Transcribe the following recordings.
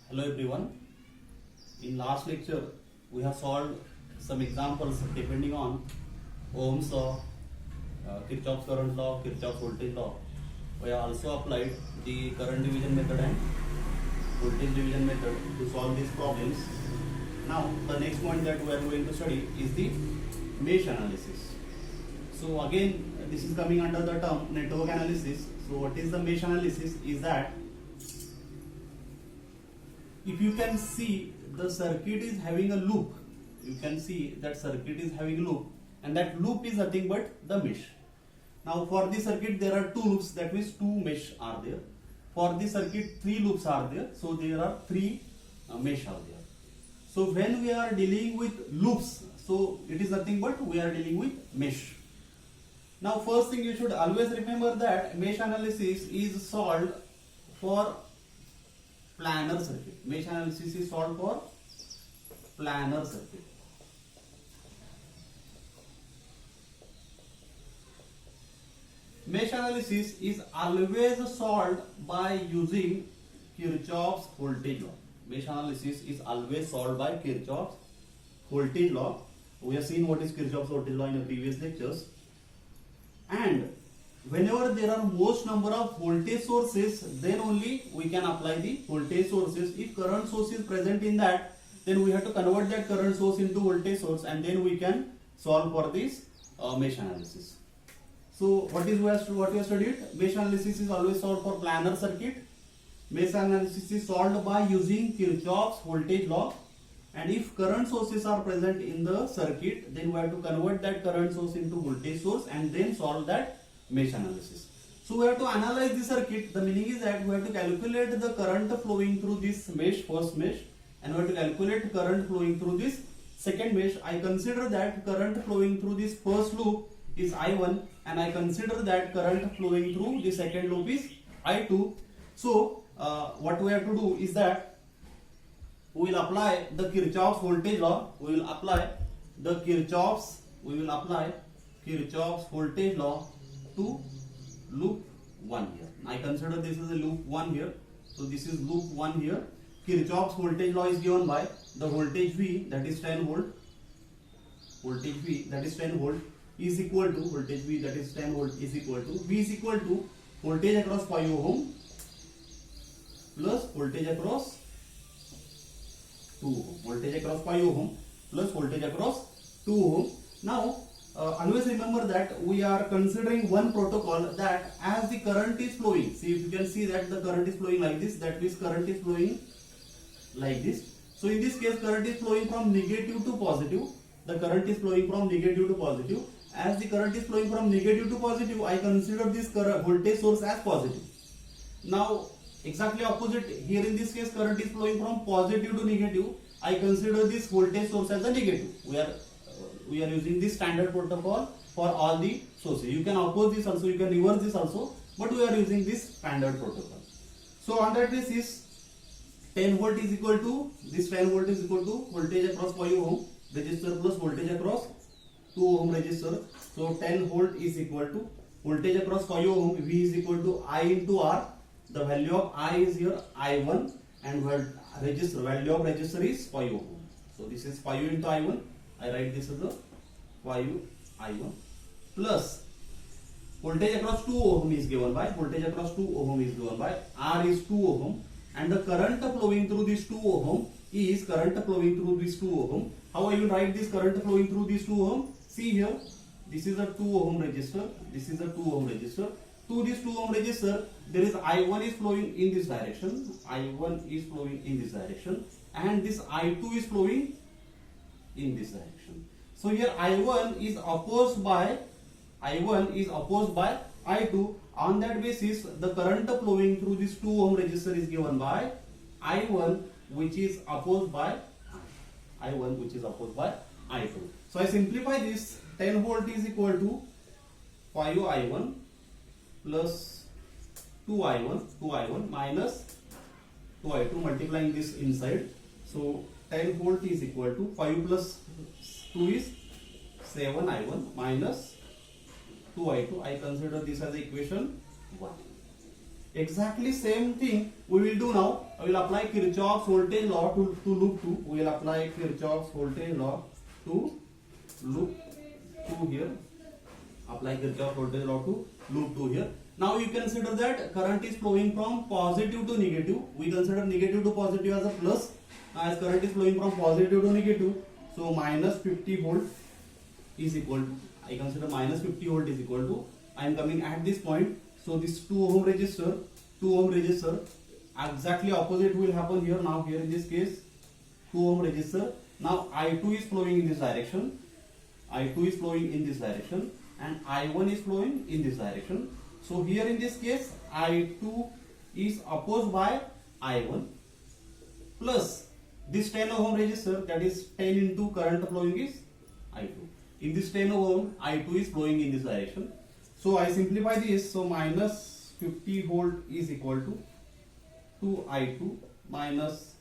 Hello everyone. In last lecture, we have solved some examples depending on Ohm's law, Kirchhoff's current law, Kirchhoff's voltage law. We have also applied the current division method and voltage division method to solve these problems. Now, the next point that we are going to study is the mesh analysis. So again, this is coming under the term network analysis. So what is the mesh analysis? Is that if you can see the circuit is having a loop, you can see that circuit is having a loop, and that loop is nothing but the mesh. Now for the circuit there are two loops, that means two mesh are there. For the circuit three loops are there, so there are three mesh are there. So when we are dealing with loops, so it is nothing but we are dealing with mesh. Now first thing you should always remember that mesh analysis is solved for planar circuit. Mesh analysis is solved for planar circuit. Mesh analysis is always solved by using Kirchhoff's voltage law. Mesh analysis is always solved by Kirchhoff's voltage law. We have seen what is Kirchhoff's voltage law in the previous lectures. And whenever there are most number of voltage sources, then only we can apply the voltage sources. If current source is present in that, then we have to convert that current source into voltage source, and then we can solve for this mesh analysis. So what we have studied? Mesh analysis is always solved for planar circuit. Mesh analysis is solved by using Kirchhoff's voltage law. And if current sources are present in the circuit, then we have to convert that current source into voltage source and then solve that mesh analysis. So we have to analyze the circuit. The meaning is that we have to calculate the current flowing through this mesh, first mesh, and we have to calculate current flowing through this second mesh. I consider that current flowing through this first loop is I1, and I consider that current flowing through the second loop is I2. So what we have to do is that we will apply the Kirchhoff's voltage law. We will apply Kirchhoff's voltage law to loop 1 here. I consider this is a loop 1 here. So this is loop 1 here. Kirchhoff's voltage law is given by the voltage V, that is 10 volt. Voltage V, that is 10 volt, is equal to voltage V, that is 10 volt, is equal to V is equal to voltage across 5 ohm plus voltage across 2 ohm. Voltage across 5 ohm plus voltage across 2 ohm. Now always remember that we are considering one protocol, that as the current is flowing, see, if you can see that the current is flowing like this, that means current is flowing like this. So in this case current is flowing from negative to positive. The current is flowing from negative to positive. As the current is flowing from negative to positive, I consider this voltage source as positive. Now exactly opposite, here in this case current is flowing from positive to negative. I consider this voltage source as a negative. We are using this standard protocol for all the sources. You can oppose this also, you can reverse this also, but we are using this standard protocol. So on that basis, 10 volt is equal to, this 10 volt is equal to voltage across 5 ohm resistor plus voltage across 2 ohm resistor. So 10 volt is equal to voltage across 5 ohm, V is equal to I into R. The value of I is here I1, and resistor, value of resistor is 5 ohm. So this is 5 into I1. I write this as a 5 I1 plus voltage across 2 ohm is given by, voltage across 2 ohm is given by, R is 2 ohm, and the current flowing through this 2 ohm is current flowing through this 2 ohm. How I will write this current flowing through this 2 ohm? See here, this is a 2 ohm resistor, this is a 2 ohm resistor. To this 2 ohm resistor, there is I1 is flowing in this direction, I1 is flowing in this direction, and this I2 is flowing in this direction. So here I1 is opposed by I2. On that basis, the current flowing through this 2 ohm resistor is given by I1, which is opposed by I2. So I simplify this. 10 volt is equal to 5 I1 plus 2 I1 minus 2 I2, multiplying this inside. So 10 volt is equal to 5 plus 2 is 7 I1 minus 2 I2. I consider this as equation 1. Exactly same thing we will do now. I will apply Kirchhoff's voltage law to loop 2. We will apply Kirchhoff's voltage law to loop 2 here. Apply Kirchhoff's voltage law to loop 2 here. Now you consider that current is flowing from positive to negative. We consider negative to positive as a plus, as current is flowing from positive to negative. So minus 50 volt is equal to, I consider minus 50 volt is equal to, I am coming at this point. So this 2 ohm resistor, exactly opposite will happen here. Now here in this case 2 ohm resistor. Now I2 is flowing in this direction. I2 is flowing in this direction and I1 is flowing in this direction. So here in this case I2 is opposed by I1 plus this 10 ohm resistor, that is 10 into current flowing is I2. In this 10 ohm I2 is flowing in this direction. So I simplify this. So minus 50 volt is equal to 2I2 minus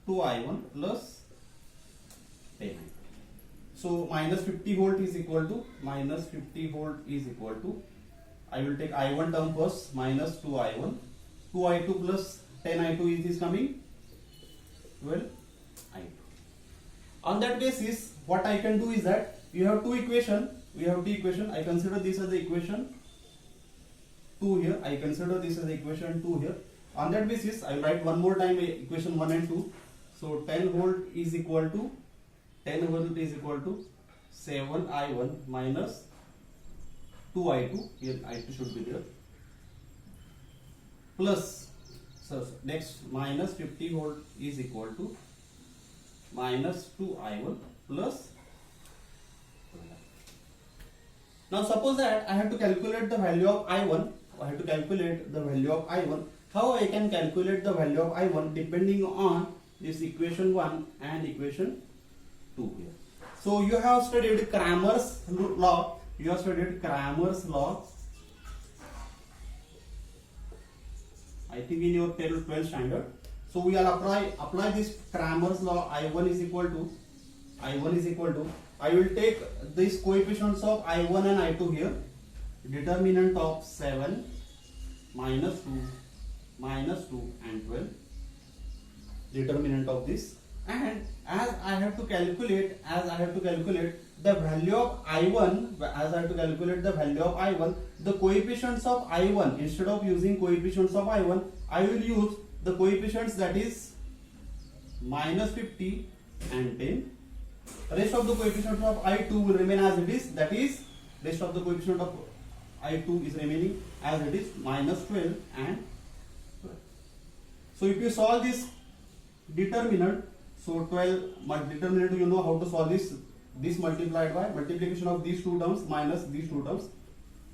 2I1 plus 10. So minus 50 volt is equal to, I will take I1 term first, minus 2I1, 2I2 plus 10I2 is coming 12I2. On that basis, what I can do is that we have two equation. I consider this as the equation 2 here. On that basis, I will write one more time equation 1 and 2. So 10 volt is equal to 7I1 minus 2I2. Here I2 should be there. Plus, so next minus 50 volt is equal to minus 2I1 plus. Now suppose that I have to calculate the value of I1. How I can calculate the value of I1? Depending on this equation 1 and equation 2 here. So you have studied Cramer's law. I think in your 12th standard. So we will apply this Cramer's law. I1 is equal to, I will take these coefficients of I1 and I2 here. Determinant of 7, minus 2 and 12. Determinant of this. And as I have to calculate the value of I1, the coefficients of I1, instead of using coefficients of I1, I will use the coefficients, that is minus 50 and 10. Rest of the coefficients of I2 will remain as it is, that is rest of the coefficient of I2 is remaining as it is, minus 12 and 12. So if you solve this determinant, so 12 determinant, you know how to solve this multiplied by multiplication of these two terms minus these two terms,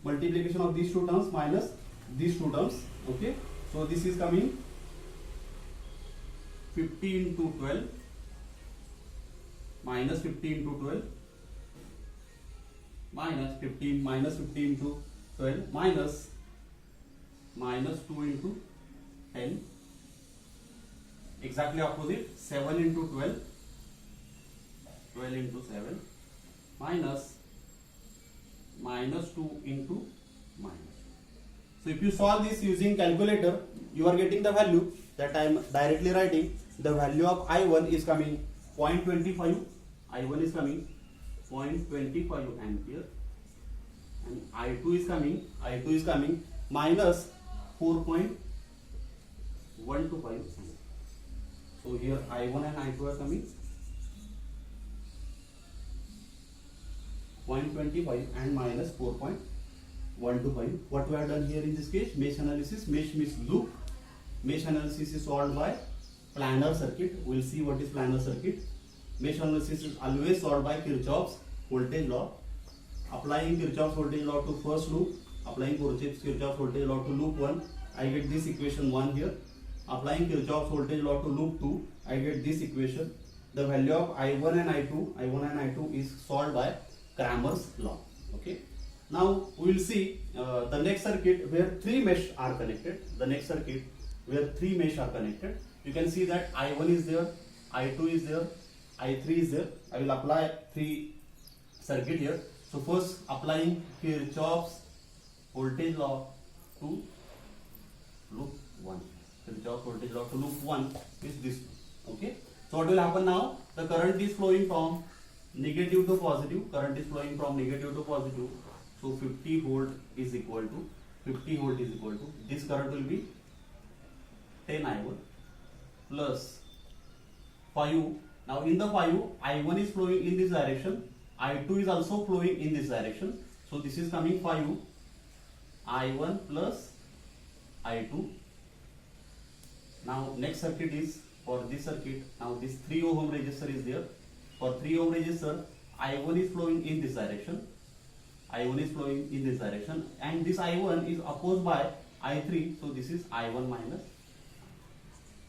multiplication of these two terms minus these two terms. Okay, so this is coming 50 into 12 minus 50 into 12 minus 15 into 12 minus 2 into 10, exactly opposite, 7 into 12 into 7 minus 2 into minus. So if you solve this using calculator, you are getting the value that I am directly writing. The value of I1 is coming 0.25. I1 is coming 0.25 ampere, and I2 is coming minus 4.125. So here I1 and I2 are coming 0.25 and minus 4.125. What we have done here in this case, mesh analysis. Mesh means loop. Mesh analysis is solved by planar circuit. We will see what is planar circuit. Mesh analysis is always solved by Kirchhoff's voltage law. Applying Kirchhoff's voltage law to first loop, applying Kirchhoff's voltage law to loop 1, I get this equation 1 here. Applying Kirchhoff's voltage law to loop 2, I get this equation. The value of I1 and I2 is solved by Cramer's law. Okay. Now we will see the next circuit where three mesh are connected. You can see that I1 is there, I2 is there, I3 is there. I will apply three circuit here. So first applying Kirchhoff's voltage law to loop 1. Kirchhoff's voltage law to loop 1 is this one. Okay. So what will happen now? The current is flowing from negative to positive. Current is flowing from negative to positive. So 50 volt is equal to this current will be 10 I1 plus 5. Now in the 5, I1 is flowing in this direction. I2 is also flowing in this direction. So this is coming 5 I1 plus I2. Now next circuit is for this circuit. Now this 3 ohm resistor is there. For 3 ohm resistor, I1 is flowing in this direction. I1 is flowing in this direction, and this I1 is opposed by I3. So this is I1 minus.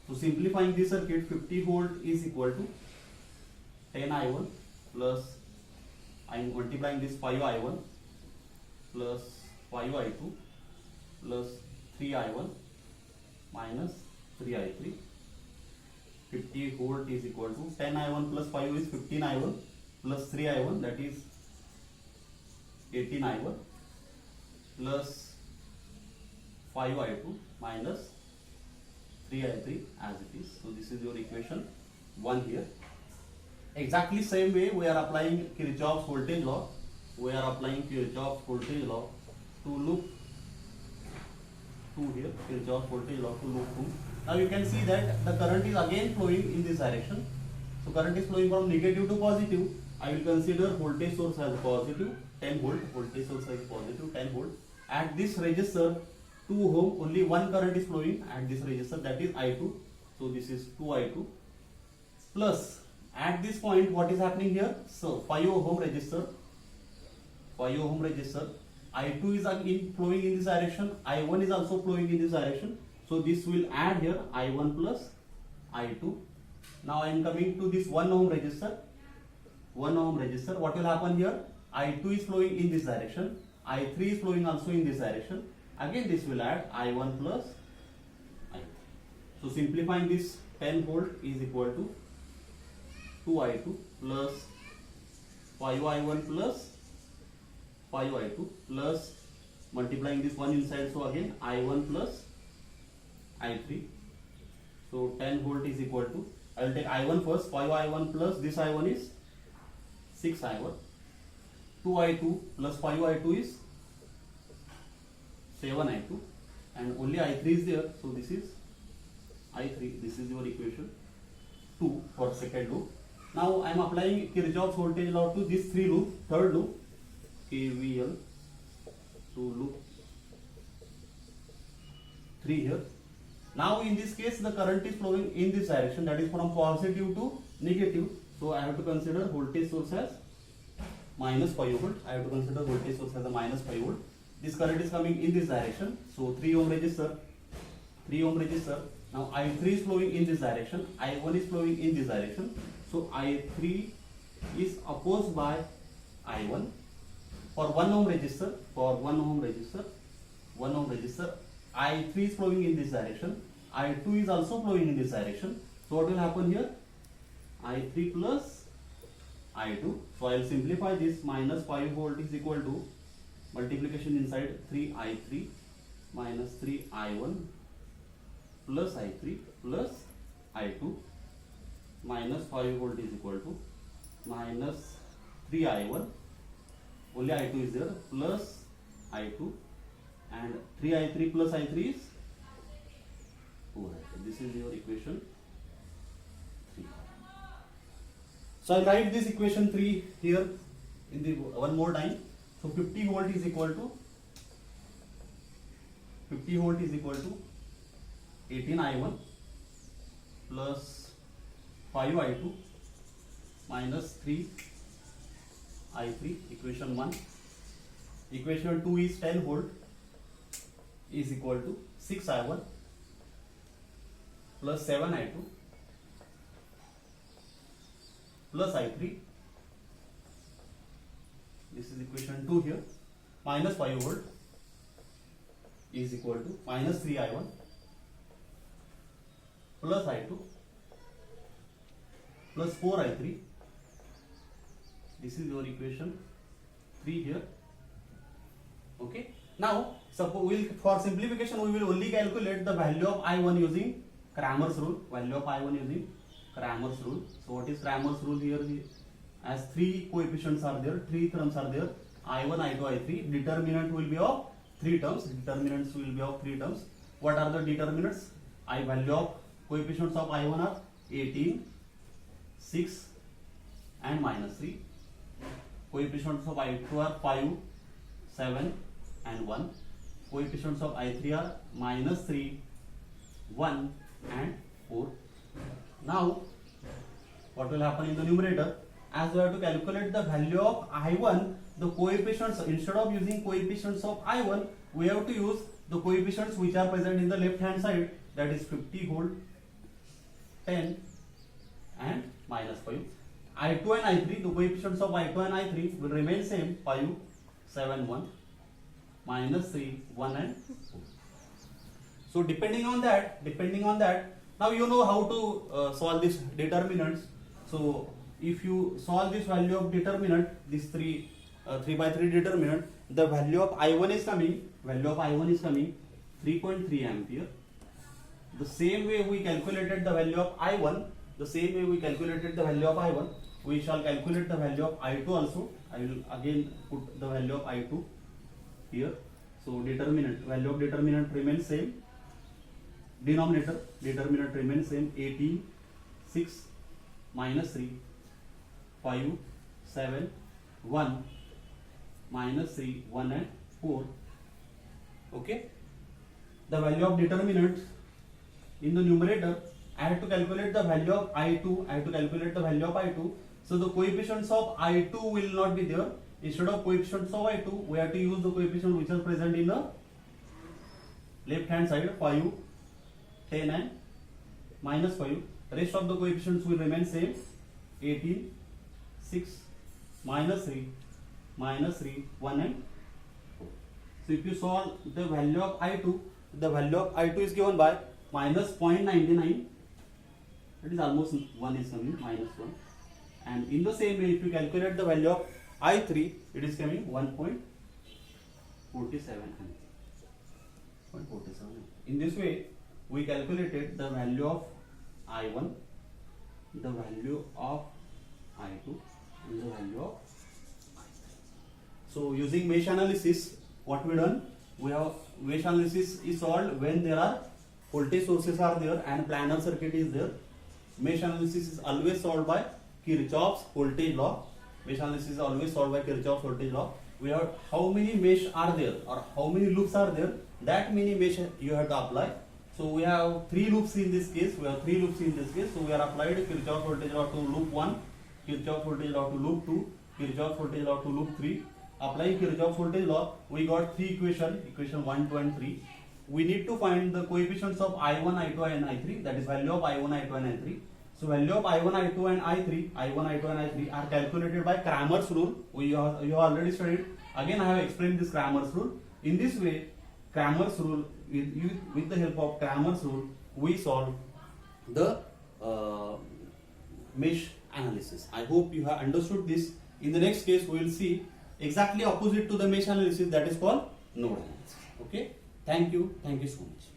So simplifying this circuit, 50 volt is equal to 10 I1 plus, I am multiplying this 5 I1 plus 5 I2 plus 3 I1 minus 3 I3. 50 volt is equal to 10 I1 plus 5 is 15 I1 plus 3 I1, that is 18 I1 plus 5 I2 minus 3 I3 as it is. So this is your equation 1 here. Exactly same way we are applying Kirchhoff's voltage law. We are applying Kirchhoff's voltage law to loop 2 here. Kirchhoff's voltage law to loop 2. Now you can see that the current is again flowing in this direction. So current is flowing from negative to positive. I will consider voltage source as positive 10 volt. Voltage source as positive 10 volt. At this resistor 2 ohm, only one current is flowing at this resistor, that is I2. So this is 2 I2 plus at this point what is happening here? So 5 ohm resistor, I2 is again flowing in this direction, I1 is also flowing in this direction. So this will add here I1 plus I2. Now I am coming to this 1 ohm resistor. What will happen here? I2 is flowing in this direction, I3 is flowing also in this direction. Again this will add I1 plus I3. So simplifying this, 10 volt is equal to 2 I2 plus 5 I1 plus 5 I2 plus multiplying this one inside, so again I1 plus I3. So 10 volt is equal to, I will take I1 first, 5 I1 plus this I1 is 6 I1, 2 I2 plus 5 I2 is 7 I2, and only I3 is there. So this is I3. This is your equation 2 for second loop. Now I am applying Kirchhoff's voltage law to this 3 loop, third loop, KVL to loop 3 here. Now in this case the current is flowing in this direction, that is from positive to negative. So I have to consider voltage source as minus 5 volt. I have to consider voltage source as a minus 5 volt. This current is coming in this direction. So 3 ohm resistor. Now I3 is flowing in this direction, I1 is flowing in this direction. So I3 is opposed by I1. For 1 ohm resistor, I3 is flowing in this direction, I2 is also flowing in this direction. So what will happen here? I3 plus I2. So I will simplify this, minus 5 volt is equal to multiplication inside 3 I3 minus 3 I1 plus I3 plus I2 minus 5 volt is equal to minus 3 I1, only I2 is there, plus I2, and 3 I3 plus I3 is 4 I2. This is your equation 3. So I write this equation 3 here in the one more time. So 50 volt is equal to 18 I1 plus 5 I2 minus 3 I3, equation 1. Equation 2 is 10 volt is equal to 6 I1 plus 7 I2 plus I3. This is equation 2 here. Minus 5 volt is equal to minus 3 I1 plus I2 plus 4 I3. This is your equation 3 here. Okay. Now Suppose for simplification we will only calculate the value of I1 using Cramer's rule. Value of I1 using Cramer's rule. So what is Cramer's rule here? As three coefficients are there, three terms are there, I1, I2, I3. Determinant will be of three terms. Determinants will be of three terms. What are the determinants? I value of coefficients of I1 are 18, 6 and -3. Coefficients of I2 are 5, 7 and 1. Coefficients of I3 are -3, 1 and 4. Now what will happen in the numerator? As we have to calculate the value of I1, the coefficients, instead of using coefficients of I1, we have to use the coefficients which are present in the left hand side, that is 50 volt, 10 and -5. I2 and I3, the coefficients of I2 and I3 will remain same, 5, 7, 1, -3, 1 and 4. So depending on that, now you know how to solve this determinants. So if you solve this value of determinant, this 3 by 3 determinant, the value of I1 is coming, 3.3 ampere. The same way we calculated the value of I1, we shall calculate the value of I2 also. I will again put the value of I2 here. So determinant, value of determinant remains same. Denominator, determinant remains same, 18, 6, -3, 5, 7, 1, -3, 1 and 4. Okay. The value of determinants in the numerator, I have to calculate the value of I2, So the coefficients of I2 will not be there. Instead of coefficients of I2, we have to use the coefficient which are present in the left hand side, 5, 10 and -5. Rest of the coefficients will remain same, 18, 6, -3, 1 and 4. So if you solve the value of I2, the value of I2 is given by -0.99. It is almost 1 is coming, -1. And in the same way, if you calculate the value of I3, it is coming 1.47. In this way, we calculated the value of I1, the value of I2, and the value of I3. So using mesh analysis, what we done? We have mesh analysis is solved when there are voltage sources are there and planar circuit is there. Mesh analysis is always solved by Kirchhoff's voltage law. Mesh analysis is always solved by Kirchhoff's voltage law. We have how many mesh are there or how many loops are there, that many mesh you have to apply. So we have 3 loops in this case. So we are applied Kirchhoff's voltage law to loop 1, Kirchhoff's voltage law to loop 2, Kirchhoff's voltage law to loop 3. Applying Kirchhoff's voltage law, we got 3 equation 1, 2 and 3. We need to find the coefficients of I1, I2 and I3, that is value of I1, I2 and I3. So value of I1, I2 and I3, are calculated by Cramer's rule. You have already studied. Again I have explained this Cramer's rule. In this way, Cramer's rule, with the help of Cramer's rule, we solve the mesh analysis. I hope you have understood this. In the next case, we will see exactly opposite to the mesh analysis, that is called node analysis. Okay. Thank you so much.